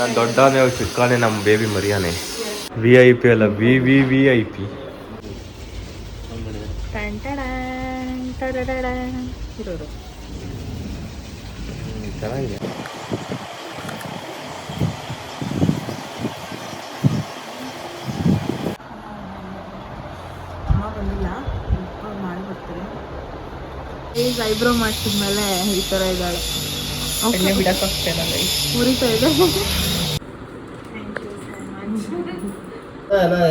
ನಾನು ದೊಡ್ಡವನೇ ಚಿಕ್ಕವನೇ ನಮ್ಮ baby ಮರಿಯಾನೆ. VIP ಅಲ್ಲ, VIP. ಚೆನ್ನಾಗಿದೆ. ಅಮ್ಮ ಬಂದಿಲ್ಲ, ಮಾಡಿ ಬರ್ತಾರೆ. ಈಗ ಐಬ್ರೋ ಮಾಡಿಸಿದ್ಮೇಲೆ ಈ ಥರ ಇದ್ದಾಳೆ. ಬಿಡಕ್ಕಾಗ್ತೇನೆ, ಮುರಿತಾ ಇದೆ.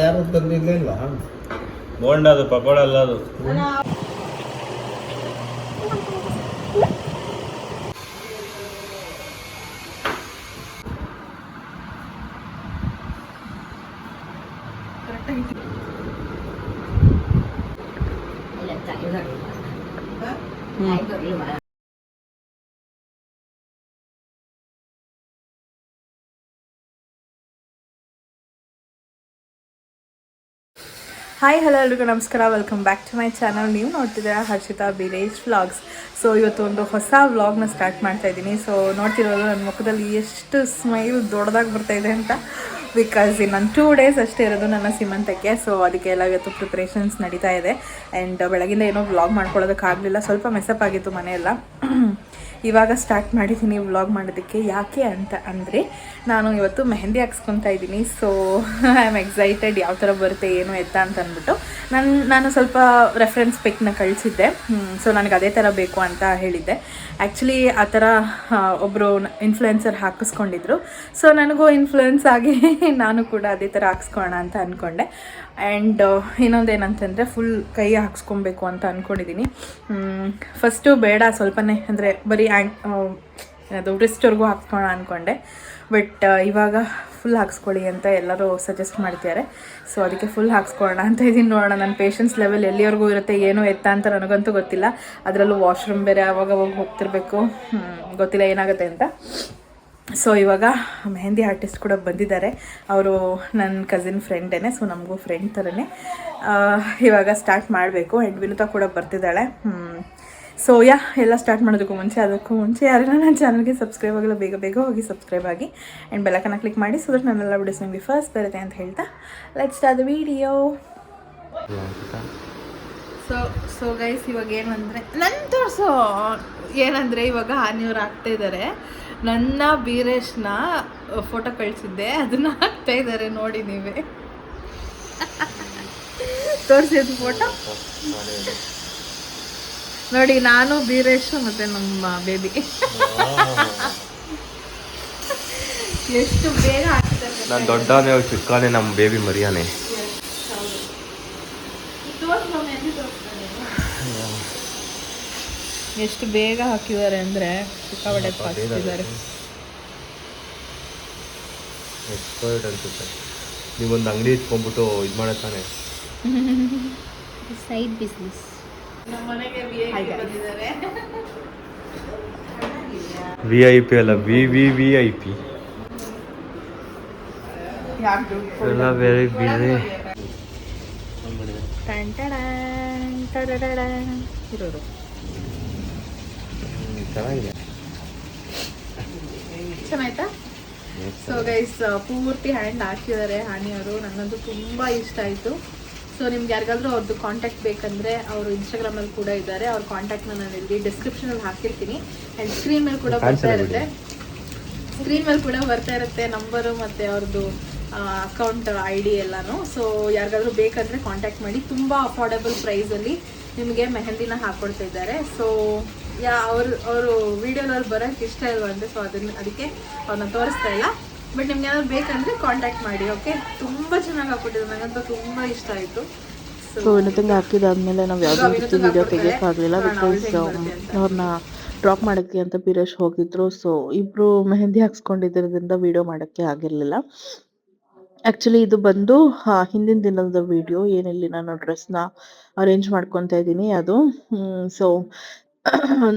ಯಾರು ತಂದಿಲ್ವಾ ಬೋಂಡ? ಅದು ಪಕೋಡ ಅಲ್ಲ, ಅದು ಹಾಯ್ ಹಲೋ ಎಲ್ರಿಗೂ ನಮಸ್ಕಾರ, welcome back to my channel. ನೀವು ನೋಡ್ತಿದ್ದೀರಾ ಹರ್ಷಿತಾ ವಿಲೇಜ್ ವ್ಲಾಗ್ಸ್. ಸೊ ಇವತ್ತು ಒಂದು ಹೊಸ ವ್ಲಾಗ್ನ ಸ್ಟಾರ್ಟ್ ಮಾಡ್ತಾ ಇದ್ದೀನಿ. ಸೊ ನೋಡ್ತಿರೋದು ನನ್ನ ಮುಖದಲ್ಲಿ ಎಷ್ಟು ಸ್ಮೈಲ್ ದೊಡ್ಡದಾಗಿ ಬರ್ತಾಯಿದೆ ಅಂತ. ಬಿಕಾಸ್ ಇನ್ನೊಂದು 2 ಡೇಸ್ ಅಷ್ಟೇ ಇರೋದು ನನ್ನ ಸೀಮಂತಕ್ಕೆ. ಸೊ ಅದಕ್ಕೆಲ್ಲ ಇವತ್ತು ಪ್ರಿಪ್ರೇಷನ್ಸ್ ನಡೀತಾ ಇದೆ. ಆ್ಯಂಡ್ ಬೆಳಗಿಂದ ಏನೋ ವ್ಲಾಗ್ ಮಾಡ್ಕೊಳ್ಳೋದಕ್ಕಾಗಲಿಲ್ಲ, ಸ್ವಲ್ಪ ಮೆಸಪ್ ಆಗಿತ್ತು ಮನೆಯೆಲ್ಲ. ಇವಾಗ ಸ್ಟಾರ್ಟ್ ಮಾಡಿದ್ದೀನಿ ವ್ಲಾಗ್ ಮಾಡೋದಕ್ಕೆ. ಯಾಕೆ ಅಂತ ಅಂದರೆ ನಾನು ಇವತ್ತು ಮೆಹಂದಿ ಹಾಕ್ಸ್ಕೊತಾ ಇದ್ದೀನಿ. ಸೊ ಐ ಆಮ್ ಎಕ್ಸೈಟೆಡ್, ಯಾವ ಥರ ಬರುತ್ತೆ ಏನು ಎತ್ತ ಅಂತ ಅಂದ್ಬಿಟ್ಟು ನಾನು ಸ್ವಲ್ಪ ರೆಫರೆನ್ಸ್ ಪಿಕ್ನ ಕಳಿಸಿದ್ದೆ. ಸೊ ನನಗೆ ಅದೇ ಥರ ಬೇಕು ಅಂತ ಹೇಳಿದ್ದೆ. ಆ್ಯಕ್ಚುಲಿ ಆ ಥರ ಒಬ್ಬರು ಇನ್ಫ್ಲುಯೆನ್ಸರ್ ಹಾಕಿಸ್ಕೊಂಡಿದ್ರು. ಸೊ ನನಗೂ ಇನ್ಫ್ಲುಯೆನ್ಸ್ ಆಗಿ ನಾನು ಕೂಡ ಅದೇ ಥರ ಹಾಕ್ಸ್ಕೊಳ್ಳೋಣ ಅಂತ ಅಂದ್ಕೊಂಡೆ. ಆ್ಯಂಡ್ ಇನ್ನೊಂದೇನಂತಂದರೆ ಫುಲ್ ಕೈ ಹಾಕ್ಸ್ಕೊಬೇಕು ಅಂತ ಅಂದ್ಕೊಂಡಿದ್ದೀನಿ. ಫಸ್ಟು ಬೇಡ, ಸ್ವಲ್ಪನೇ ಅಂದರೆ ಬರೀ ಅದು ರಿಸ್ಟ್ವರೆಗೂ ಹಾಕ್ಸ್ಕೊಳ್ಳೋಣ ಅಂದ್ಕೊಂಡೆ. ಬಟ್ ಇವಾಗ ಫುಲ್ ಹಾಕ್ಸ್ಕೊಳ್ಳಿ ಅಂತ ಎಲ್ಲರೂ ಸಜೆಸ್ಟ್ ಮಾಡ್ತಿದ್ದಾರೆ. ಸೊ ಅದಕ್ಕೆ ಫುಲ್ ಹಾಕ್ಸ್ಕೊಳ್ಳೋಣ ಅಂತ ಇದ್ದೀನಿ. ನೋಡೋಣ ನನ್ನ ಪೇಷನ್ಸ್ ಲೆವೆಲ್ ಎಲ್ಲಿವರೆಗೂ ಇರುತ್ತೆ, ಏನು ಎತ್ತ ಅಂತ ನನಗಂತೂ ಗೊತ್ತಿಲ್ಲ. ಅದರಲ್ಲೂ ವಾಶ್ರೂಮ್ ಬೇರೆ ಅವಾಗ ಹೋಗ್ತಿರ್ಬೇಕು, ಗೊತ್ತಿಲ್ಲ ಏನಾಗುತ್ತೆ ಅಂತ. ಸೊ ಇವಾಗ ಮೆಹಂದಿ ಆರ್ಟಿಸ್ಟ್ ಕೂಡ ಬಂದಿದ್ದಾರೆ. ಅವರು ನನ್ನ ಕಸಿನ್ ಫ್ರೆಂಡೇನೆ, ಸೊ ನಮಗೂ ಫ್ರೆಂಡ್ ಥರನೇ. ಇವಾಗ ಸ್ಟಾರ್ಟ್ ಮಾಡಬೇಕು. ಆ್ಯಂಡ್ ವಿನುತಾ ಕೂಡ ಬರ್ತಿದ್ದಾಳೆ. ಸೊ ಎಲ್ಲ ಸ್ಟಾರ್ಟ್ ಮಾಡೋದಕ್ಕೂ ಮುಂಚೆ ಯಾರೆಲ್ಲ ನನ್ನ ಚಾನಲ್ಗೆ ಸಬ್ಸ್ಕ್ರೈಬ್ ಆಗಲ್ಲ ಬೇಗ ಹೋಗಿ ಸಬ್ಸ್ಕ್ರೈಬ್ ಆಗಿ ಆ್ಯಂಡ್ ಬೆಲ್ಲೈಕನ್ನ ಕ್ಲಿಕ್ ಮಾಡಿ. ಸೊ ದಟ್ ನನ್ನೆಲ್ಲ ವಿಡಿಯೋಸ್ ನಿಮಗೆ ಫಸ್ಟ್ ಬರುತ್ತೆ ಅಂತ ಹೇಳ್ತಾ let's start the video. So guys, ಇವಾಗ ಏನಂದರೆ ಏನಂದರೆ ಇವಾಗ ಆನೆಯವ್ರು ಆಗ್ತಾ ಇದ್ದಾರೆ. ನನ್ನ ಬೀರೇಶ್ನ ಫೋಟೋ ಕಳಿಸಿದ್ದೆ, ಅದನ್ನ ಹಾಕ್ತಾ ಇದ್ದಾರೆ ನೋಡಿ ನೀವೇ. ತೋರಿಸಿದ್ದು ಫೋಟೋ ನೋಡಿ, ನಾನು ಬೀರೇಶ್ ಮತ್ತೆ ನಮ್ಮ ಬೇಬಿ ಎಷ್ಟು ಬೇಗ ಆಗ್ತಾರೆ. ನಾನು ದೊಡ್ಡವನೇ ಚಿಕ್ಕವನೇ ನಮ್ಮ ಬೇಬಿ ಮರಿಯಾನೆ. ಎಷ್ಟು ಬೇಗ ಹಾಕಿದ್ದಾರೆ ಅಂದರೆ ಸಿಕ್ಕಾಪಟ್ಟೆ ಹಾಕಿದ್ದಾರೆ. ಎಕ್ಸ್ಪರ್ಟ್ ಅನ್ಸುತ್ತೆ. ನೀವೊಂದು ಅಂಗಡಿ ಇಟ್ಕೊಂಡ್ಬಿಟ್ಟು ಇದು ಮಾಡತ್ತಾನೆ, ಸೈಡ್ ಬಿಸ್ನೆಸ್. VIP ಅಲ್ಲ, VIP. ಎಲ್ಲ ವೆರಿ ಬಿಸಿ ಇರೋದು ಚೆನ್ನಾಗಿದೆ. ಚೆನ್ನಾಯ್ತಾ? ಸೊ ಗೈಸ್, ಪೂರ್ತಿ ಹ್ಯಾಂಡ್ ಹಾಕಿದ್ದಾರೆ ಹಾನಿಯವರು. ನನಗಂತೂ ತುಂಬ ಇಷ್ಟ ಆಯಿತು. ಸೊ ನಿಮ್ಗೆ ಯಾರಿಗಾದ್ರೂ ಅವ್ರದ್ದು ಕಾಂಟ್ಯಾಕ್ಟ್ ಬೇಕಂದರೆ ಅವರು ಇನ್ಸ್ಟಾಗ್ರಾಮಲ್ಲಿ ಕೂಡ ಇದ್ದಾರೆ. ಅವ್ರ ಕಾಂಟ್ಯಾಕ್ಟ್ನ ನಾನು ಇಲ್ಲಿ ಡಿಸ್ಕ್ರಿಪ್ಷನಲ್ಲಿ ಹಾಕಿರ್ತೀನಿ. ಆ್ಯಂಡ್ ಸ್ಕ್ರೀನ್ ಮೇಲೆ ಕೂಡ ಬರ್ತಾ ಇರುತ್ತೆ ನಂಬರು ಮತ್ತು ಅವ್ರದ್ದು ಅಕೌಂಟ್ ID ಎಲ್ಲನೂ. ಸೊ ಯಾರಿಗಾದ್ರೂ ಬೇಕಂದರೆ ಕಾಂಟ್ಯಾಕ್ಟ್ ಮಾಡಿ. ತುಂಬ ಅಫೋರ್ಡಬಲ್ ಪ್ರೈಸಲ್ಲಿ ನಿಮಗೆ ಮೆಹಂದಿನ ಹಾಕ್ಕೊಡ್ತಾ ಇದ್ದಾರೆ. ಸೊ ಅವರು ವಿಡಿಯೋದಲ್ಲಿ ಬರೋಕ್ಕೆ ಇಷ್ಟ ಇಲ್ವಂತೆ, ಸೊ ಅದಕ್ಕೆ ಅವ್ರನ್ನ ತೋರಿಸ್ತಾ ಇಲ್ಲ. ಬಟ್ ನಿಮ್ಗೆ ಏನಾದ್ರು ಬೇಕಂದರೆ ಕಾಂಟ್ಯಾಕ್ಟ್ ಮಾಡಿ. ಓಕೆ, ತುಂಬ ಚೆನ್ನಾಗಿ ಹಾಕ್ಕೊಟ್ಟಿದ್ರು, ನನಗಂತೂ ತುಂಬ ಇಷ್ಟ ಆಯಿತು. ಸೊ ವಿನೋದಂಗೆ ಹಾಕಿದಾದ್ಮೇಲೆ ನಾವು ಯಾವುದೇ ರೀತಿ ವಿಡಿಯೋ ತೆಗಿಯೋಕ್ಕಾಗಲಿಲ್ಲ. ಬಿಕಾಸ್ ಅವ್ರನ್ನ ಡ್ರಾಪ್ ಮಾಡೋಕ್ಕೆ ಅಂತ ಬೀರೇಶ್ ಹೋಗಿದ್ರು. ಸೊ ಇಬ್ಬರು ಮೆಹಂದಿ ಹಾಕ್ಸ್ಕೊಂಡಿದ್ದರಿಂದ ವಿಡಿಯೋ ಮಾಡೋಕ್ಕೆ ಆಗಿರಲಿಲ್ಲ. ಆ್ಯಕ್ಚುಲಿ ಇದು ಬಂದು ಹಿಂದಿನ ದಿನದ ವಿಡಿಯೋ. ಏನಿಲ್ಲಿ ನಾನು ಡ್ರೆಸ್ನ ಅರೇಂಜ್ ಮಾಡ್ಕೊತಾ ಇದ್ದೀನಿ ಅದು. ಸೊ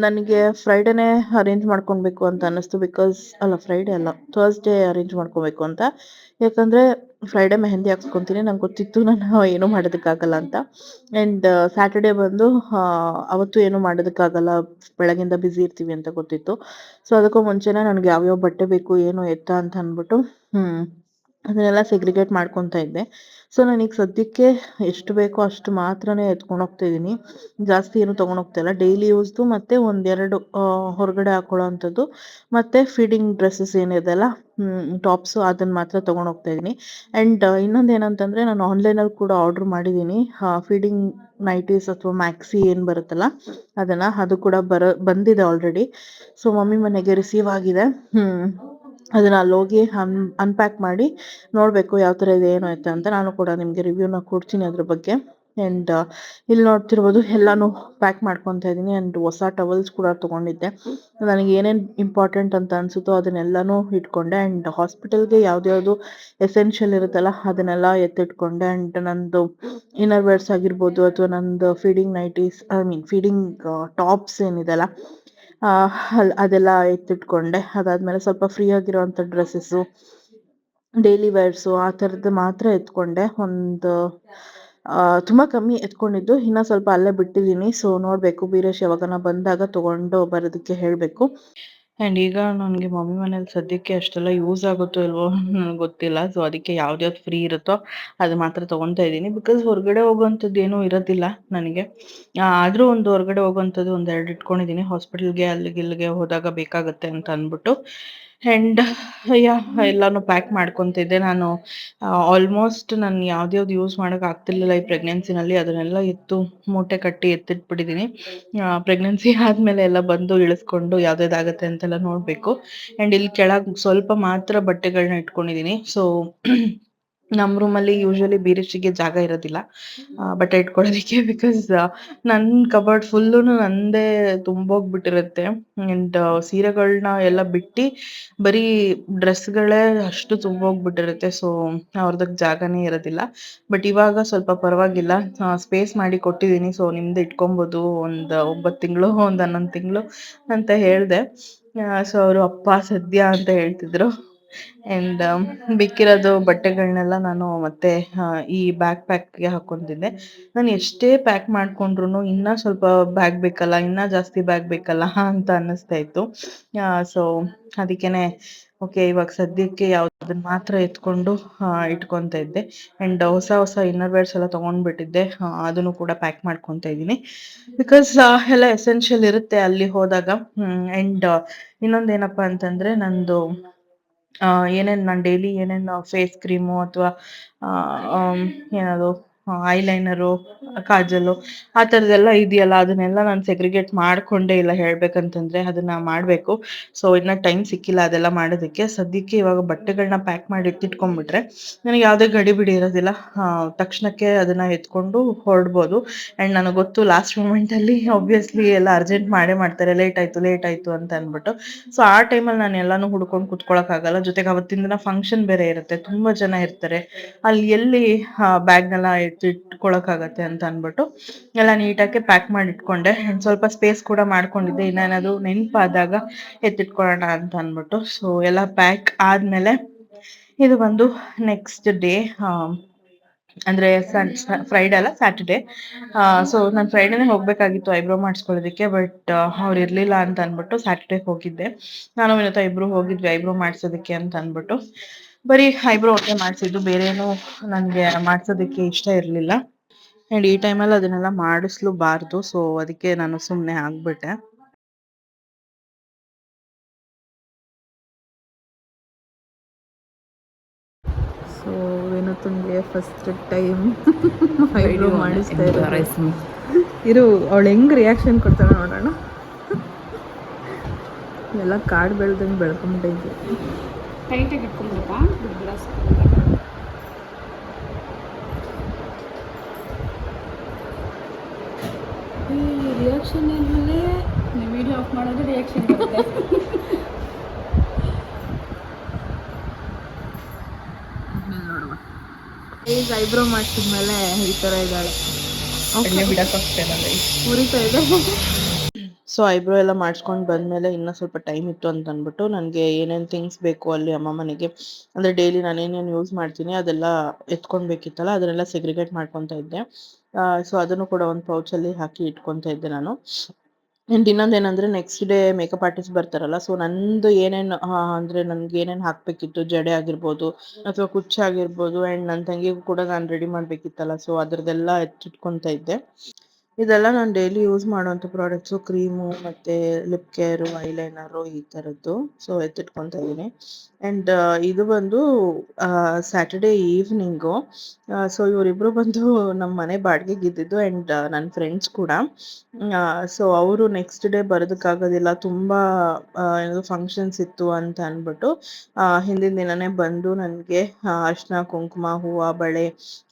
ನನಗೆ ಫ್ರೈಡೇನೇ ಅರೇಂಜ್ ಮಾಡ್ಕೊಳ್ಬೇಕು ಅಂತ ಅನ್ನಿಸ್ತು. ಫ್ರೈಡೇ ಅಲ್ಲ, ಥರ್ಸ್ಡೇ ಅರೇಂಜ್ ಮಾಡ್ಕೋಬೇಕು ಅಂತ. ಯಾಕಂದರೆ ಫ್ರೈಡೇ ಮೆಹಂದಿ ಹಾಕ್ಸ್ಕೊತೀನಿ, ನಂಗೆ ಗೊತ್ತಿತ್ತು ನಾನು ಏನೂ ಮಾಡೋದಕ್ಕಾಗಲ್ಲ ಅಂತ. ಆ್ಯಂಡ್ ಸ್ಯಾಟರ್ಡೇ ಬಂದು ಅವತ್ತು ಏನೂ ಮಾಡೋದಕ್ಕಾಗಲ್ಲ, ಬೆಳಗಿಂದ ಬ್ಯುಸಿ ಇರ್ತೀವಿ ಅಂತ ಗೊತ್ತಿತ್ತು. ಸೊ ಅದಕ್ಕೂ ಮುಂಚೆನೇ ನನಗೆ ಯಾವ್ಯಾವ ಬಟ್ಟೆ ಬೇಕು ಏನು ಎತ್ತ ಅಂತ ಅಂದ್ಬಿಟ್ಟು ಅದನ್ನೆಲ್ಲ ಸೆಗ್ರಿಗೇಟ್ ಮಾಡ್ಕೊತಾ ಇದ್ದೆ. ಸೊ ನಾನೀಗ ಸದ್ಯಕ್ಕೆ ಎಷ್ಟು ಬೇಕೋ ಅಷ್ಟು ಮಾತ್ರನೇ ಎತ್ಕೊಂಡು ಹೋಗ್ತಾ ಇದ್ದೀನಿ. ಜಾಸ್ತಿ ಏನು ತೊಗೊಂಡೋಗ್ತಾ ಇಲ್ಲ. ಡೈಲಿ ಯೂಸ್ದು ಮತ್ತು ಒಂದೆರಡು ಹೊರಗಡೆ ಹಾಕೊಳ್ಳೋ ಅಂಥದ್ದು ಮತ್ತು ಫೀಡಿಂಗ್ ಡ್ರೆಸ್ಸಸ್ ಏನಿದೆಯಲ್ಲ, ಟಾಪ್ಸು, ಅದನ್ನು ಮಾತ್ರ ತೊಗೊಂಡೋಗ್ತಾ ಇದ್ದೀನಿ. ಆ್ಯಂಡ್ ಇನ್ನೊಂದು ಏನಂತಂದರೆ, ನಾನು ಆನ್ಲೈನಲ್ಲಿ ಕೂಡ ಆರ್ಡ್ರ್ ಮಾಡಿದ್ದೀನಿ ಫೀಡಿಂಗ್ ನೈಟೀಸ್ ಅಥವಾ ಮ್ಯಾಕ್ಸಿ ಏನು ಬರುತ್ತಲ್ಲ ಅದನ್ನು. ಅದು ಕೂಡ ಬಂದಿದೆ ಆಲ್ರೆಡಿ. ಸೊ ಮಮ್ಮಿ ಮನೆಗೆ ರಿಸೀವ್ ಆಗಿದೆ. ಅದನ್ನು ಅಲ್ಲೋಗಿ ಅನ್ಪ್ಯಾಕ್ ಮಾಡಿ ನೋಡಬೇಕು ಯಾವ ಥರ ಇದೆ ಏನು ಆಯ್ತು ಅಂತ. ನಾನು ಕೂಡ ನಿಮಗೆ ರಿವ್ಯೂನ ಕೊಡ್ತೀನಿ ಅದ್ರ ಬಗ್ಗೆ. ಆ್ಯಂಡ್ ಇಲ್ಲಿ ನೋಡ್ತಿರ್ಬೋದು ಎಲ್ಲನೂ ಪ್ಯಾಕ್ ಮಾಡ್ಕೊತಾ ಇದ್ದೀನಿ. ಆ್ಯಂಡ್ ಹೊಸ ಟವಲ್ಸ್ ಕೂಡ ತೊಗೊಂಡಿದ್ದೆ. ನನಗೆ ಏನೇನು ಇಂಪಾರ್ಟೆಂಟ್ ಅಂತ ಅನಿಸುತ್ತೋ ಅದನ್ನೆಲ್ಲನೂ ಇಟ್ಕೊಂಡೆ. ಆ್ಯಂಡ್ ಹಾಸ್ಪಿಟಲ್ಗೆ ಯಾವ್ದ್ಯಾವುದು ಎಸೆನ್ಷಿಯಲ್ ಇರುತ್ತಲ್ಲ ಅದನ್ನೆಲ್ಲ ಎತ್ತಿಟ್ಕೊಂಡೆ. ಆ್ಯಂಡ್ ನಂದು ಇನ್ನರ್ ವೇರ್ಸ್ ಆಗಿರ್ಬೋದು ಅಥವಾ ನಂದು ಫೀಡಿಂಗ್ ನೈಟೀಸ್, ಫೀಡಿಂಗ್ ಟಾಪ್ಸ್ ಏನಿದೆಲ್ಲ ಅದೆಲ್ಲ ಎತ್ತಿಟ್ಕೊಂಡೆ. ಅದಾದಮೇಲೆ ಸ್ವಲ್ಪ ಫ್ರೀ ಆಗಿರೋವಂಥ ಡ್ರೆಸ್ಸಸ್ಸು, ಡೈಲಿ ವೇರ್ಸು ಆ ಥರದ್ದು ಮಾತ್ರ ಎತ್ಕೊಂಡೆ. ತುಂಬ ಕಮ್ಮಿ ಎತ್ಕೊಂಡಿದ್ದು, ಇನ್ನೂ ಸ್ವಲ್ಪ ಅಲ್ಲೇ ಬಿಟ್ಟಿದ್ದೀನಿ. ಸೊ ನೋಡಬೇಕು, ವೀರೇಶ್ ಯಾವಾಗನ ಬಂದಾಗ ತೊಗೊಂಡು ಬರೋದಕ್ಕೆ ಹೇಳಬೇಕು. ಆ್ಯಂಡ್ ಈಗ ನನಗೆ ಮಮ್ಮಿ ಮನೇಲಿ ಸದ್ಯಕ್ಕೆ ಅಷ್ಟೆಲ್ಲ ಯೂಸ್ ಆಗುತ್ತೋ ಇಲ್ವೋ ನನಗೆ ಗೊತ್ತಿಲ್ಲ. ಸೊ ಅದಕ್ಕೆ ಯಾವ್ದ್ಯಾವ್ದು ಫ್ರೀ ಇರುತ್ತೋ ಅದು ಮಾತ್ರ ತೊಗೊತಾ ಇದ್ದೀನಿ. ಬಿಕಾಸ್ ಹೊರಗಡೆ ಹೋಗೋವಂಥದ್ದು ಏನೂ ಇರೋದಿಲ್ಲ ನನಗೆ. ಆದರೂ ಒಂದು ಹೊರಗಡೆ ಹೋಗೋವಂಥದ್ದು ಒಂದೆರಡು ಇಟ್ಕೊಂಡಿದ್ದೀನಿ, ಹಾಸ್ಪಿಟಲ್ಗೆ ಅಲ್ಲಿಗೆ ಇಲ್ಲಿಗೆ ಹೋದಾಗ ಬೇಕಾಗುತ್ತೆ ಅಂತ ಅಂದ್ಬಿಟ್ಟು. ಆ್ಯಂಡ್ ಎಲ್ಲನೂ ಪ್ಯಾಕ್ ಮಾಡ್ಕೊತಿದ್ದೆ ನಾನು. ಆಲ್ಮೋಸ್ಟ್ ನಾನು ಯಾವ್ದ್ಯಾವ್ದು ಯೂಸ್ ಮಾಡೋಕೆ ಆಗ್ತಿರ್ಲಿಲ್ಲ ಈ ಪ್ರೆಗ್ನೆನ್ಸಿನಲ್ಲಿ, ಅದನ್ನೆಲ್ಲ ಮೂಟೆ ಕಟ್ಟಿ ಎತ್ತಿಟ್ಬಿಟ್ಟಿದ್ದೀನಿ. ಪ್ರೆಗ್ನೆನ್ಸಿ ಆದಮೇಲೆ ಎಲ್ಲ ಬಂದು ಇಳಿಸ್ಕೊಂಡು ಯಾವ್ದಾಗುತ್ತೆ ಅಂತೆಲ್ಲ ನೋಡಬೇಕು. ಆ್ಯಂಡ್ ಇಲ್ಲಿ ಕೆಳಗೆ ಸ್ವಲ್ಪ ಮಾತ್ರ ಬಟ್ಟೆಗಳನ್ನ ಇಟ್ಕೊಂಡಿದ್ದೀನಿ. ಸೊ ನಮ್ಮ ರೂಮಲ್ಲಿ ಯೂಶ್ವಲಿ ಬೀರೇಶಿಗೆ ಜಾಗ ಇರೋದಿಲ್ಲ ಬಟ್ಟೆ ಇಟ್ಕೊಳ್ಳೋದಕ್ಕೆ. ಬಿಕಾಸ್ ನನ್ನ ಕಬರ್ಡ್ ಫುಲ್ಲೂ ನಂದೇ ತುಂಬೋಗ್ಬಿಟ್ಟಿರುತ್ತೆ. ಆ್ಯಂಡ್ ಸೀರೆಗಳನ್ನ ಎಲ್ಲ ಬಿಟ್ಟು ಬರೀ ಡ್ರೆಸ್ಗಳೇ ಅಷ್ಟು ತುಂಬೋಗ್ಬಿಟ್ಟಿರುತ್ತೆ. ಸೊ ಅವ್ರದಕ್ಕೆ ಜಾಗನೇ ಇರೋದಿಲ್ಲ. ಬಟ್ ಇವಾಗ ಸ್ವಲ್ಪ ಪರವಾಗಿಲ್ಲ, ಸ್ಪೇಸ್ ಮಾಡಿ ಕೊಟ್ಟಿದ್ದೀನಿ. ಸೊ ನಿಮ್ದು ಇಟ್ಕೊಬೋದು ಒಂದು 9 ತಿಂಗಳು, ಒಂದು 11 ತಿಂಗಳು ಅಂತ ಹೇಳಿದೆ. ಸೊ ಅವರು ಅಪ್ಪ ಸದ್ಯ ಅಂತ ಹೇಳ್ತಿದ್ರು. ಆ್ಯಂಡ್ ಬಿಕ್ಕಿರೋದು ಬಟ್ಟೆಗಳನ್ನೆಲ್ಲ ನಾನು ಮತ್ತೆ ಈ ಪ್ಯಾಕ್ಗೆ ಹಾಕ್ಕೊತಿದ್ದೆ. ನಾನು ಎಷ್ಟೇ ಪ್ಯಾಕ್ ಮಾಡ್ಕೊಂಡ್ರು ಇನ್ನೂ ಸ್ವಲ್ಪ ಬ್ಯಾಗ್ ಬೇಕಲ್ಲ, ಇನ್ನೂ ಜಾಸ್ತಿ ಬ್ಯಾಗ್ ಬೇಕಲ್ಲ ಅಂತ ಅನ್ನಿಸ್ತಾ ಇತ್ತು. ಸೊ ಅದಕ್ಕೇ ಓಕೆ, ಇವಾಗ ಸದ್ಯಕ್ಕೆ ಯಾವುದನ್ನು ಮಾತ್ರ ಎತ್ಕೊಂಡು ಇಟ್ಕೊತಾ ಇದ್ದೆ. ಆ್ಯಂಡ್ ಹೊಸ ಇನ್ನರ್ ವೇರ್ಸ್ ಎಲ್ಲ ತೊಗೊಂಡ್ಬಿಟ್ಟಿದ್ದೆ, ಅದನ್ನು ಕೂಡ ಪ್ಯಾಕ್ ಮಾಡ್ಕೊತಾ ಇದ್ದೀನಿ. ಬಿಕಾಸ್ ಎಲ್ಲ ಎಸೆನ್ಷಿಯಲ್ ಇರುತ್ತೆ ಅಲ್ಲಿ ಹೋದಾಗ. ಆ್ಯಂಡ್ ಇನ್ನೊಂದೇನಪ್ಪ ಅಂತಂದರೆ, ನಂದು ಏನೇನು ನಾನು ಡೈಲಿ ಏನೇನು ಫೇಸ್ ಕ್ರೀಮು ಅಥವಾ ಏನದು ಐಲೈನರು, ಕಾಜಲ್ಲು ಆ ಥರದ್ದೆಲ್ಲ ಇದೆಯಲ್ಲ, ಅದನ್ನೆಲ್ಲ ನಾನು ಸೆಗ್ರಿಗೇಟ್ ಮಾಡಿಕೊಂಡೇ ಇಲ್ಲ ಹೇಳಬೇಕಂತಂದರೆ. ಅದನ್ನು ಮಾಡಬೇಕು. ಸೊ ಇನ್ನೂ ಟೈಮ್ ಸಿಕ್ಕಿಲ್ಲ ಅದೆಲ್ಲ ಮಾಡೋದಕ್ಕೆ. ಸದ್ಯಕ್ಕೆ ಇವಾಗ ಬಟ್ಟೆಗಳನ್ನ ಪ್ಯಾಕ್ ಮಾಡಿ ಎತ್ತಿಟ್ಕೊಂಡ್ಬಿಟ್ರೆ ನನಗೆ ಯಾವುದೇ ಗಡಿಬಿಡಿ ಇರೋದಿಲ್ಲ. ತಕ್ಷಣಕ್ಕೆ ಅದನ್ನು ಎತ್ಕೊಂಡು ಹೊರಡ್ಬೋದು. ಆ್ಯಂಡ್ ನನಗೆ ಗೊತ್ತು ಲಾಸ್ಟ್ ಮೂಮೆಂಟಲ್ಲಿ ಆಬ್ವಿಯಸ್ಲಿ ಎಲ್ಲ ಅರ್ಜೆಂಟ್ ಮಾಡ್ತಾರೆ, ಲೇಟ್ ಆಯಿತು ಅಂತ ಅಂದ್ಬಿಟ್ಟು. ಸೊ ಆ ಟೈಮಲ್ಲಿ ನಾನು ಎಲ್ಲನೂ ಹುಡ್ಕೊಂಡು ಕುತ್ಕೊಳ್ಳೋಕ್ಕಾಗಲ್ಲ. ಜೊತೆಗೆ ಅವತ್ತಿನ ದಿನ ಫಂಕ್ಷನ್ ಬೇರೆ ಇರುತ್ತೆ, ತುಂಬ ಜನ ಇರ್ತಾರೆ, ಅಲ್ಲಿ ಎಲ್ಲಿ ಬ್ಯಾಗ್ನೆಲ್ಲ ಇಟ್ಕೊಳ್ಳೋಕ್ಕಾಗತ್ತೆ ಅಂತ ಅಂದ್ಬಿಟ್ಟು ಎಲ್ಲ ನೀಟಾಗಿ ಪ್ಯಾಕ್ ಮಾಡಿ ಇಟ್ಕೊಂಡೆ. ಸ್ವಲ್ಪ ಸ್ಪೇಸ್ ಕೂಡ ಮಾಡ್ಕೊಂಡಿದ್ದೆ, ಇನ್ನೇನಾದರೂ ನೆನಪಾದಾಗ ಎತ್ತಿಟ್ಕೊಳ್ಳೋಣ ಅಂತ ಅಂದ್ಬಿಟ್ಟು. ಸೊ ಎಲ್ಲ ಪ್ಯಾಕ್ ಆದಮೇಲೆ ಇದು ಬಂದು ನೆಕ್ಸ್ಟ್ ಡೇ, ಅಂದರೆ ಫ್ರೈಡೇ ಅಲ್ಲ ಸ್ಯಾಟರ್ಡೇ. ಸೊ ನಾನು ಫ್ರೈಡೇನೇ ಹೋಗಬೇಕಾಗಿತ್ತು ಐಬ್ರೋ ಮಾಡಿಸ್ಕೊಳ್ಳೋದಕ್ಕೆ. ಬಟ್ ಅವ್ರು ಇರಲಿಲ್ಲ ಅಂತ ಅಂದ್ಬಿಟ್ಟು ಸ್ಯಾಟರ್ಡೇ ಹೋಗಿದ್ದೆ. ನಾನು ಇವತ್ತು ಇಬ್ಬರು ಹೋಗಿದ್ವಿ ಐಬ್ರೋ ಮಾಡಿಸೋದಕ್ಕೆ ಅಂತ ಅಂದ್ಬಿಟ್ಟು. ಬರೀ ಐಬ್ರೋ ಒಟ್ಟೆ ಮಾಡಿಸಿದ್ದು, ಬೇರೆ ಏನೂ ನನಗೆ ಮಾಡಿಸೋದಕ್ಕೆ ಇಷ್ಟ ಇರಲಿಲ್ಲ. ಆ್ಯಂಡ್ ಈ ಟೈಮಲ್ಲಿ ಅದನ್ನೆಲ್ಲ ಮಾಡಿಸ್ಲೂಬಾರ್ದು. ಸೊ ಅದಕ್ಕೆ ನಾನು ಸುಮ್ಮನೆ ಆಗಿಬಿಟ್ಟೆ. ಸೊ ವಿನೋತನ್ಗೆ ಫಸ್ಟ್ ಟೈಮ್ ಐಬ್ರೋ ಮಾಡಿಸ್ತಾ ಇದ್ದಾರೆ. ಇರು, ಅವಳು ಹೆಂಗೆ ರಿಯಾಕ್ಷನ್ ಕೊಡ್ತಾಳೆ ನೋಡೋಣ. ಎಲ್ಲ ಕಾಡು ಬೆಳ್ದಂಗೆ ಬೆಳ್ಕೊಂಬಿಟ್ಟೈತೆ. ಟೈಟಾಗಿ ಇಟ್ಕೊಂಡ್ಬಿಡಪ್ಪ ಗ್ಲಾಸ್ ರಿಯಾಕ್ಷನ್ ಏನ್ಮೇಲೆ ನೀವು ವಿಡಿಯೋ ಆಫ್ ಮಾಡೋದು ರಿಯಾಕ್ಷನ್ ಬರುತ್ತೆ. ಈಗ ಐಬ್ರೋ ಮಾಡಿಸಿದ್ಮೇಲೆ ಈ ಥರ ಇದ್ದಾಳೆ. ಬಿಡೋಕ್ಕಾಗ್ತಾ ಇಲ್ಲ, ಉರಿತಾ ಇದೆ. ಸೊ ಐಬ್ರೋ ಎಲ್ಲ ಮಾಡಿಸ್ಕೊಂಡು ಬಂದಮೇಲೆ ಇನ್ನೂ ಸ್ವಲ್ಪ ಟೈಮ್ ಇತ್ತು ಅಂತ ಅಂದ್ಬಿಟ್ಟು ನನಗೆ ಏನೇನು ಥಿಂಗ್ಸ್ ಬೇಕು ಅಲ್ಲಿ ಅಮ್ಮ ಮನೆಗೆ, ಅಂದರೆ ಡೈಲಿ ನಾನು ಏನೇನು ಯೂಸ್ ಮಾಡ್ತೀನಿ ಅದೆಲ್ಲ ಎತ್ಕೊಳ್ಬೇಕಿತ್ತಲ್ಲ, ಅದನ್ನೆಲ್ಲ ಸೆಗ್ರಿಗೇಟ್ ಮಾಡ್ಕೊತಾ ಇದ್ದೆ. ಸೊ ಅದನ್ನು ಕೂಡ ಒಂದು ಪೌಚಲ್ಲಿ ಹಾಕಿ ಇಟ್ಕೊತಾ ಇದ್ದೆ ನಾನು. ಆ್ಯಂಡ್ ಇನ್ನೊಂದೇನೆಂದರೆ ನೆಕ್ಸ್ಟ್ ಡೇ ಮೇಕಪ್ ಆರ್ಟಿಸ್ಟ್ ಬರ್ತಾರಲ್ಲ, ಸೊ ನಂದು ಏನೇನು ಅಂದರೆ ನನಗೆ ಏನೇನು ಹಾಕಬೇಕಿತ್ತು, ಜಡೆ ಆಗಿರ್ಬೋದು ಅಥವಾ ಕುಚ್ಚಾಗಿರ್ಬೋದು, ಆ್ಯಂಡ್ ನನ್ನ ತಂಗಿಗೂ ಕೂಡ ನಾನು ರೆಡಿ ಮಾಡಬೇಕಿತ್ತಲ್ಲ, ಸೊ ಅದರದ್ದೆಲ್ಲ ಎತ್ತಿಟ್ಕೊತಾ ಇದ್ದೆ. ಇದೆಲ್ಲ ನಾನು ಡೈಲಿ ಯೂಸ್ ಮಾಡುವಂಥ ಪ್ರಾಡಕ್ಟ್ಸು, ಕ್ರೀಮು ಮತ್ತು ಲಿಪ್ ಕೇರು, ಐಲೈನರು ಈ ಥರದ್ದು. ಸೊ ಎತ್ತಿಟ್ಕೊತಾ ಇದ್ದೀನಿ. ಆ್ಯಂಡ್ ಇದು ಬಂದು ಸ್ಯಾಟರ್ಡೇ ಈವ್ನಿಂಗು. ಸೊ ಇವರಿಬ್ಬರು ಬಂದು ನಮ್ಮ ಮನೆ ಬಾಡಿಗೆಗೆ ಇದ್ದಿದ್ದು, ಆ್ಯಂಡ್ ನನ್ನ ಫ್ರೆಂಡ್ಸ್ ಕೂಡ. ಸೊ ಅವರು ನೆಕ್ಸ್ಟ್ ಡೇ ಬರೋದಕ್ಕಾಗೋದಿಲ್ಲ, ತುಂಬ ಏನದು ಫಂಕ್ಷನ್ಸ್ ಇತ್ತು ಅಂತ ಅಂದ್ಬಿಟ್ಟು ಹಿಂದಿನ ದಿನವೇ ಬಂದು ನನಗೆ ಅರಿಶಿನ, ಕುಂಕುಮ, ಹೂವು, ಬಳೆ,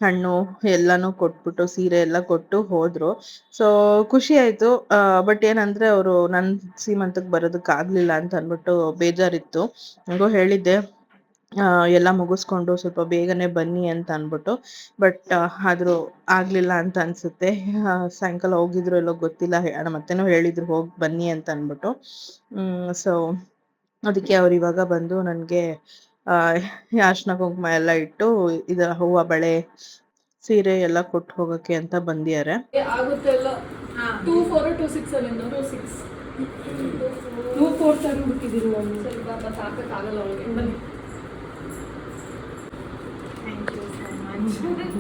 ಹಣ್ಣು ಎಲ್ಲನೂ ಕೊಟ್ಬಿಟ್ಟು, ಸೀರೆ ಎಲ್ಲ ಕೊಟ್ಟು ಹೋದರು. ಸೊ ಖುಷಿ ಆಯಿತು. ಬಟ್ ಏನಂದರೆ ಅವರು ನನ್ನ ಸೀಮಂತಕ್ಕೆ ಬರೋದಕ್ಕಾಗಲಿಲ್ಲ ಅಂತ ಅಂದ್ಬಿಟ್ಟು ಬೇಜಾರಿತ್ತು. ನನಗೂ ಹೇಳಿದ್ದೆ ಎಲ್ಲ ಮುಗಿಸ್ಕೊಂಡು ಸ್ವಲ್ಪ ಬೇಗನೆ ಬನ್ನಿ ಅಂತ ಅಂದ್ಬಿಟ್ಟು. ಬಟ್ ಆದರೂ ಆಗಲಿಲ್ಲ ಅಂತ ಅನಿಸುತ್ತೆ. ಸಾಯಂಕಾಲ ಹೋಗಿದ್ರು ಎಲ್ಲೋ ಗೊತ್ತಿಲ್ಲ, ಮತ್ತೇನೋ ಹೇಳಿದ್ರು ಹೋಗಿ ಬನ್ನಿ ಅಂತ ಅಂದ್ಬಿಟ್ಟು. ಸೊ ಅದಕ್ಕೆ ಅವ್ರು ಇವಾಗ ಬಂದು ನನಗೆ ಅರಿಶಿನ ಕುಂಕುಮ ಎಲ್ಲ ಇಟ್ಟು ಇದು ಹೂವು, ಬಳೆ, ಸೀರೆ ಎಲ್ಲ ಕೊಟ್ಟು ಹೋಗೋಕ್ಕೆ ಅಂತ ಬಂದಿದ್ದಾರೆ. ಆಗುತ್ತೆಲ್ಲ 2-4 2-6 ಅಲ್ಲಿಂದ 2-6 2-4 ಸರಿ ಹುಡುಕಿದ್ದೀರಿ ನಾನು. ಸ್ವಲ್ಪ ಬಸ್ ಹಾಕಕ್ಕಾಗಲ್ಲ ಅವಳಿಗೆ. ಬನ್ನಿ. Thank you so much.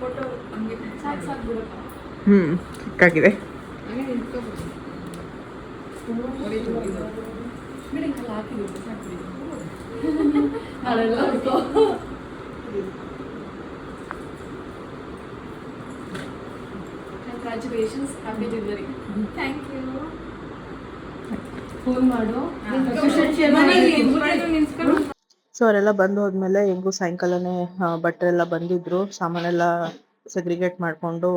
Photo ಹಂಗೆ ಸಾಕು ಬಿಡಪ್ಪ. ಸಿಕ್ಕಾಗಿದೆ. ಹಂಗೆ ನಿಂತ್ಕೋಬೋದು. ಬಿಡಿ ಅಲ್ಲಿ ಹಾಕಿದ್ದೀವಿ ಸಾಕು. ನಾಳೆಲ್ಲ congratulations, happy delivery. Thank you. Phone ಮಾಡು. ಸೊ ಅವರೆಲ್ಲ ಬಂದು ಹೋದ್ಮೇಲೆ ಹೆಂಗೂ ಸಾಯಂಕಾಲನೇ ಭಟ್ರು ಎಲ್ಲ ಬಂದಿದ್ರು, ಸಾಮಾನೆಲ್ಲ ಸೆಗ್ರಿಗೇಟ್ ಮಾಡಿಕೊಂಡು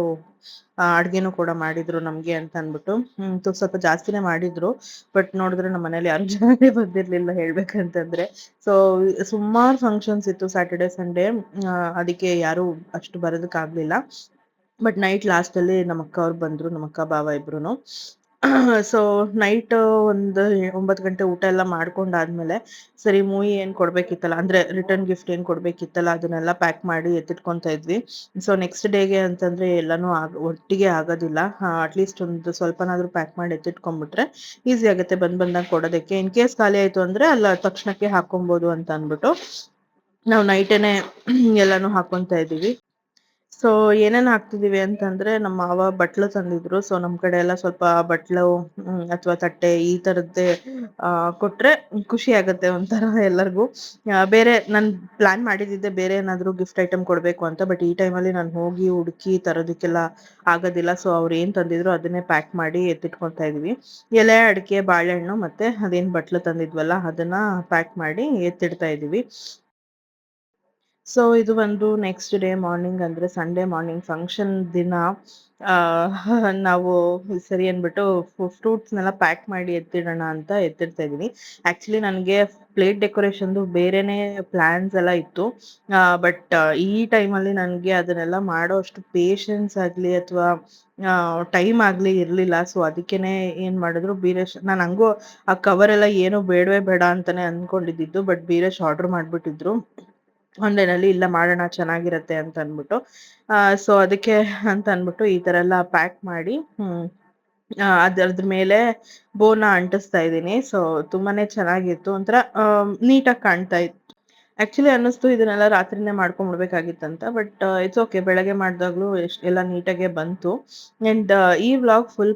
ಅಡುಗೆನೂ ಕೂಡ ಮಾಡಿದ್ರು ನಮಗೆ ಅಂತ ಅಂದ್ಬಿಟ್ಟು. ಸ್ವಲ್ಪ ಜಾಸ್ತಿನೇ ಮಾಡಿದ್ರು. ಬಟ್ ನೋಡಿದ್ರೆ ನಮ್ಮ ಮನೇಲಿ ಯಾರು ಜನನೇ ಬಂದಿರಲಿಲ್ಲ ಹೇಳ್ಬೇಕಂತಂದರೆ. ಸೊ ಸುಮಾರು ಫಂಕ್ಷನ್ಸ್ ಇತ್ತು ಸ್ಯಾಟರ್ಡೆ ಸಂಡೇ, ಅದಕ್ಕೆ ಯಾರೂ ಅಷ್ಟು ಬರೋದಕ್ಕಾಗಲಿಲ್ಲ. ಬಟ್ ನೈಟ್ ಲಾಸ್ಟಲ್ಲಿ ನಮ್ಮ ಅಕ್ಕ ಅವ್ರು ಬಂದರು, ನಮ್ಮ ಅಕ್ಕ ಬಾವ ಇಬ್ರು. ಸೊ ನೈಟ್ ಒಂದು 9 ಗಂಟೆ ಊಟ ಎಲ್ಲ ಮಾಡ್ಕೊಂಡಾದ್ಮೇಲೆ ಸರಿ ಮೂವಿ ಏನು ಕೊಡಬೇಕಿತ್ತಲ್ಲ, ಅಂದರೆ ರಿಟರ್ನ್ ಗಿಫ್ಟ್ ಏನು ಕೊಡಬೇಕಿತ್ತಲ್ಲ, ಅದನ್ನೆಲ್ಲ ಪ್ಯಾಕ್ ಮಾಡಿ ಎತ್ತಿಟ್ಕೊತಾ ಇದ್ವಿ. ಸೊ ನೆಕ್ಸ್ಟ್ ಡೇಗೆ ಅಂತಂದರೆ ಎಲ್ಲನೂ ಒಟ್ಟಿಗೆ ಆಗೋದಿಲ್ಲ. ಅಟ್ಲೀಸ್ಟ್ ಒಂದು ಸ್ವಲ್ಪನಾದರೂ ಪ್ಯಾಕ್ ಮಾಡಿ ಎತ್ತಿಟ್ಕೊಂಡ್ಬಿಟ್ರೆ ಈಸಿ ಆಗುತ್ತೆ ಬಂದಾಗ ಕೊಡೋದಕ್ಕೆ. ಇನ್ ಕೇಸ್ ಖಾಲಿ ಆಯಿತು ಅಂದರೆ ಅಲ್ಲ ತಕ್ಷಣಕ್ಕೆ ಹಾಕೊಬೋದು ಅಂತ ಅಂದ್ಬಿಟ್ಟು ನಾವು ನೈಟೇನೆ ಎಲ್ಲನೂ ಹಾಕ್ಕೊತಾ ಇದ್ದೀವಿ. ಸೊ ಏನೇನು ಹಾಕ್ತಿದ್ದೀವಿ ಅಂತಂದರೆ, ನಮ್ಮ ಮಾವ ಬಟ್ಲು ತಂದಿದ್ರು. ಸೊ ನಮ್ಮ ಕಡೆ ಎಲ್ಲ ಸ್ವಲ್ಪ ಬಟ್ಲು ಅಥವಾ ತಟ್ಟೆ ಈ ಥರದ್ದೇ ಕೊಟ್ಟರೆ ಖುಷಿ ಆಗುತ್ತೆ ಒಂಥರ ಎಲ್ಲರಿಗೂ. ಬೇರೆ ನಾನು ಪ್ಲ್ಯಾನ್ ಮಾಡಿದ್ದಿದ್ದೆ ಬೇರೆ ಏನಾದರೂ ಗಿಫ್ಟ್ ಐಟಮ್ ಕೊಡಬೇಕು ಅಂತ. ಬಟ್ ಈ ಟೈಮಲ್ಲಿ ನಾನು ಹೋಗಿ ಹುಡುಕಿ ತರೋದಕ್ಕೆಲ್ಲ ಆಗೋದಿಲ್ಲ. ಸೊ ಅವ್ರು ಏನು ತಂದಿದ್ರು ಅದನ್ನೇ ಪ್ಯಾಕ್ ಮಾಡಿ ಎತ್ತಿಟ್ಕೊತಾ ಇದ್ವಿ. ಎಲೆ, ಅಡಿಕೆ, ಬಾಳೆಹಣ್ಣು ಮತ್ತು ಅದೇನು ಬಟ್ಲು ತಂದಿದ್ವಲ್ಲ ಅದನ್ನು ಪ್ಯಾಕ್ ಮಾಡಿ ಎತ್ತಿಡ್ತಾ ಇದ್ದೀವಿ. ಸೊ ಇದು ಒಂದು ನೆಕ್ಸ್ಟ್ ಡೇ ಮಾರ್ನಿಂಗ್, ಅಂದರೆ ಸಂಡೇ ಮಾರ್ನಿಂಗ್ ಫಂಕ್ಷನ್ ದಿನ. ನಾವು ಸರಿ ಅಂದ್ಬಿಟ್ಟು ಫ್ರೂಟ್ಸ್ನೆಲ್ಲ ಪ್ಯಾಕ್ ಮಾಡಿ ಎತ್ತಿಡೋಣ ಅಂತ ಎತ್ತಿಡ್ತಾ ಇದ್ದೀನಿ. ಆ್ಯಕ್ಚುಲಿ ನನಗೆ ಪ್ಲೇಟ್ ಡೆಕೋರೇಷನ್ದು ಬೇರೆನೇ ಪ್ಲ್ಯಾನ್ಸ್ ಎಲ್ಲ ಇತ್ತು. ಬಟ್ ಈ ಟೈಮಲ್ಲಿ ನನಗೆ ಅದನ್ನೆಲ್ಲ ಮಾಡೋ ಅಷ್ಟು ಪೇಷನ್ಸ್ ಆಗಲಿ ಅಥವಾ ಟೈಮ್ ಆಗಲಿ ಇರಲಿಲ್ಲ. ಸೊ ಅದಕ್ಕೇ ಏನು ಮಾಡಿದ್ರು, ಬೀರೇಶ್, ನಾನು ಹಂಗೂ ಆ ಕವರೆಲ್ಲ ಏನೂ ಬೇಡವೇ ಬೇಡ ಅಂತಲೇ ಅಂದ್ಕೊಂಡಿದ್ದಿದ್ದು. ಬಟ್ ಬೀರೇಶ್ ಆರ್ಡ್ರ್ ಮಾಡಿಬಿಟ್ಟಿದ್ರು ಆನ್ಲೈನಲ್ಲಿ, ಇಲ್ಲ ಮಾಡೋಣ ಚೆನ್ನಾಗಿರುತ್ತೆ ಅಂತ ಅಂದ್ಬಿಟ್ಟು. ಸೊ ಅದಕ್ಕೆ ಅಂತ ಅಂದ್ಬಿಟ್ಟು ಈ ಥರ ಎಲ್ಲ ಪ್ಯಾಕ್ ಮಾಡಿ ಅದ್ರ ಮೇಲೆ ಬೋನ ಅಂಟಿಸ್ತಾ ಇದ್ದೀನಿ. ಸೊ ತುಂಬಾ ಚೆನ್ನಾಗಿತ್ತು, ಒಂಥರ ನೀಟಾಗಿ ಕಾಣ್ತಾ ಇತ್ತು. ಆ್ಯಕ್ಚುಲಿ ಅನ್ನಿಸ್ತು ಇದನ್ನೆಲ್ಲ ರಾತ್ರಿನೇ ಮಾಡ್ಕೊಂಬಿಡ್ಬೇಕಾಗಿತ್ತಂತ. ಬಟ್ ಇಟ್ಸ್ ಓಕೆ, ಬೆಳಗ್ಗೆ ಮಾಡಿದಾಗಲೂ ಎಲ್ಲ ನೀಟಾಗೇ ಬಂತು. ಆ್ಯಂಡ್ ಈ ವ್ಲಾಗ್ ಫುಲ್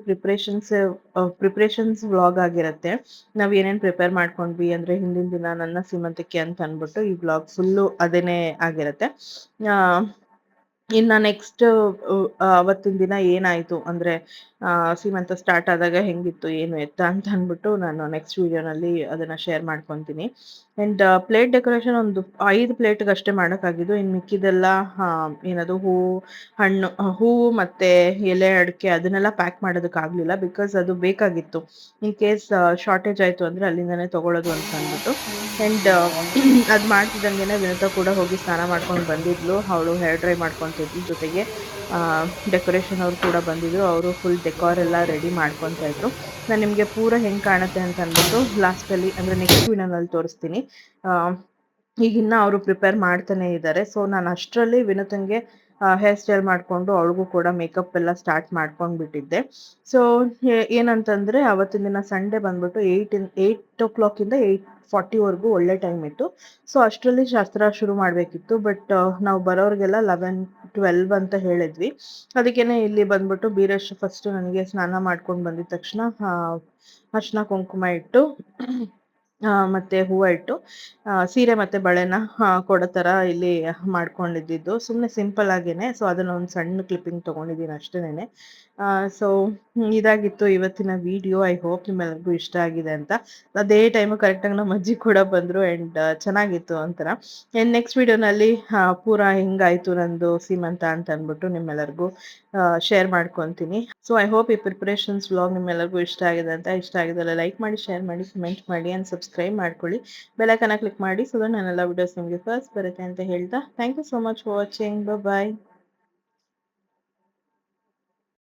ಪ್ರಿಪ್ರೇಷನ್ಸ್ ವ್ಲಾಗ್ ಆಗಿರುತ್ತೆ. ನಾವು ಏನೇನು ಪ್ರಿಪೇರ್ ಮಾಡ್ಕೊಂಡ್ವಿ ಅಂದರೆ ಹಿಂದಿನ ದಿನ ನನ್ನ ಸೀಮಂತಕ್ಕೆ ಅಂತ ಅಂದ್ಬಿಟ್ಟು ಈ ವ್ಲಾಗ್ ಫುಲ್ಲು ಅದೇನೇ ಆಗಿರುತ್ತೆ. ಇನ್ನು ನೆಕ್ಸ್ಟ್ ಅವತ್ತಿನ ದಿನ ಏನಾಯಿತು ಅಂದರೆ ಸೀಮಂತ ಸ್ಟಾರ್ಟ್ ಆದಾಗ ಹೆಂಗಿತ್ತು ಏನು ಎತ್ತ ಅಂತ ಅಂದ್ಬಿಟ್ಟು ನಾನು ನೆಕ್ಸ್ಟ್ ವೀಡಿಯೋನಲ್ಲಿ ಅದನ್ನು ಶೇರ್ ಮಾಡ್ಕೊತೀನಿ. ಆ್ಯಂಡ್ ಪ್ಲೇಟ್ ಡೆಕೋರೇಷನ್ ಒಂದು 5 ಪ್ಲೇಟ್ಗೆ ಅಷ್ಟೇ ಮಾಡೋಕ್ಕಾಗಿದ್ದು. ಇನ್ನು ಮಿಕ್ಕಿದೆಲ್ಲ ಏನದು ಹೂವು ಮತ್ತು ಎಲೆ, ಅಡಿಕೆ ಅದನ್ನೆಲ್ಲ ಪ್ಯಾಕ್ ಮಾಡೋದಕ್ಕಾಗಲಿಲ್ಲ. ಬಿಕಾಸ್ ಅದು ಬೇಕಾಗಿತ್ತು, ಇನ್ ಕೇಸ್ ಶಾರ್ಟೇಜ್ ಆಯಿತು ಅಂದರೆ ಅಲ್ಲಿಂದನೇ ತೊಗೊಳ್ಳೋದು ಅಂತ ಅಂದ್ಬಿಟ್ಟು. ಆ್ಯಂಡ್ ಅದು ಮಾಡ್ತಿದ್ದಂಗೆ ವಿನೋದ ಕೂಡ ಹೋಗಿ ಸ್ನಾನ ಮಾಡ್ಕೊಂಡು ಬಂದಿದ್ಲು. ಅವಳು ಹೇರ್ ಡ್ರೈ ಮಾಡ್ಕೊತಾ ಇರುವಂಥದ್ದು. ಜೊತೆಗೆ ಡೆಕೋರೇಷನ್ ಅವ್ರು ಕೂಡ ಬಂದಿದ್ರು, ಅವರು ಫುಲ್ ಡೆಕೋರ್ ಎಲ್ಲ ರೆಡಿ ಮಾಡ್ಕೊತಾ ಇದ್ರು. ನಾನು ನಿಮಗೆ ಪೂರ ಹೆಂಗೆ ಕಾಣುತ್ತೆ ಅಂತ ಅಂದ್ಬಿಟ್ಟು ಲಾಸ್ಟಲ್ಲಿ ಅಂದರೆ ನೆಕ್ಸ್ಟ್ ವಿಡಿಯೋನಲ್ಲಿ ತೋರಿಸ್ತೀನಿ. ಈಗಿನ್ನ ಅವರು ಪ್ರಿಪೇರ್ ಮಾಡ್ತಾನೆ ಇದ್ದಾರೆ. ಸೊ ನಾನು ಅಷ್ಟರಲ್ಲಿ ವಿನೂತಂಗೆ ಹೇರ್ ಸ್ಟೈಲ್ ಮಾಡಿಕೊಂಡು ಅವಳಿಗೂ ಕೂಡ ಮೇಕಪ್ ಎಲ್ಲ ಸ್ಟಾರ್ಟ್ ಮಾಡ್ಕೊಂಡ್ಬಿಟ್ಟಿದ್ದೆ. ಸೊ ಏನಂತಂದರೆ ಅವತ್ತಿನ ದಿನ ಸಂಡೇ ಬಂದ್ಬಿಟ್ಟು 8 o'clock 8:40ವರೆಗೂ ಒಳ್ಳೆ ಟೈಮ್ ಇತ್ತು. ಸೊ ಅಷ್ಟರಲ್ಲಿ ಶಾಸ್ತ್ರ ಶುರು ಮಾಡಬೇಕಿತ್ತು. ಬಟ್ ನಾವು ಬರೋರಿಗೆಲ್ಲ 11-12 ಅಂತ ಹೇಳಿದ್ವಿ. ಅದಕ್ಕೇನೆ ಇಲ್ಲಿ ಬಂದ್ಬಿಟ್ಟು ಬೀರೇಶ್ ಫಸ್ಟು ನನಗೆ ಸ್ನಾನ ಮಾಡ್ಕೊಂಡು ಬಂದಿದ ತಕ್ಷಣ ಅರ್ಶಿನ ಕುಂಕುಮ ಇಟ್ಟು ಮತ್ತು ಹೂವು ಇಟ್ಟು ಸೀರೆ ಮತ್ತು ಬಳೆನ ಕೊಡೋ ಥರ ಇಲ್ಲಿ ಮಾಡ್ಕೊಂಡಿದ್ದಿದ್ದು. ಸುಮ್ಮನೆ ಸಿಂಪಲ್ ಆಗೇನೆ. ಸೊ ಅದನ್ನು ಒಂದು ಸಣ್ಣ ಕ್ಲಿಪ್ಪಿಂಗ್ ತೊಗೊಂಡಿದ್ದೀನಿ ಅಷ್ಟೇನೆ. ಸೊ ಇದಾಗಿತ್ತು ಇವತ್ತಿನ ವಿಡಿಯೋ. ಐ ಹೋಪ್ ನಿಮ್ಮೆಲ್ಲರಿಗೂ ಇಷ್ಟ ಆಗಿದೆ ಅಂತ. ಅದೇ ಟೈಮು ಕರೆಕ್ಟಾಗಿ ನಮ್ಮ ಅಜ್ಜಿ ಕೂಡ ಬಂದರು ಆ್ಯಂಡ್ ಚೆನ್ನಾಗಿತ್ತು ಒಂಥರ. ಆ್ಯಂಡ್ ನೆಕ್ಸ್ಟ್ ವಿಡಿಯೋನಲ್ಲಿ ಪೂರ ಹಿಂಗಾಯಿತು ನಂದು ಸೀಮಂತ ಅಂತ ಅಂದ್ಬಿಟ್ಟು ನಿಮ್ಮೆಲ್ಲರಿಗೂ ಶೇರ್ ಮಾಡ್ಕೊತೀನಿ. ಸೊ ಐ ಹೋಪ್ ಈ ಪ್ರಿಪ್ರೇಷನ್ಸ್ ವ್ಲಾಗ್ ನಿಮ್ಮೆಲ್ಲರಿಗೂ ಇಷ್ಟ ಆಗಿದೆ ಅಂತ. ಇಷ್ಟ ಆಗಿದ್ದೆಲ್ಲ ಲೈಕ್ ಮಾಡಿ, ಶೇರ್ ಮಾಡಿ, ಕಮೆಂಟ್ ಮಾಡಿ ಆ್ಯಂಡ್ ಸಬ್ಸ್ಕ್ರೈಬ್ ಮಾಡ್ಕೊಳ್ಳಿ. ಬೆಲ್ ಐಕಾನ್ ಕ್ಲಿಕ್ ಮಾಡಿ ಸೊ ದಟ್ ನನ್ನೆಲ್ಲ ವಿಡಿಯೋಸ್ ನಿಮಗೆ ಫಸ್ಟ್ ಬರುತ್ತೆ ಅಂತ ಹೇಳ್ತಾ thank you so much for watching. Bye.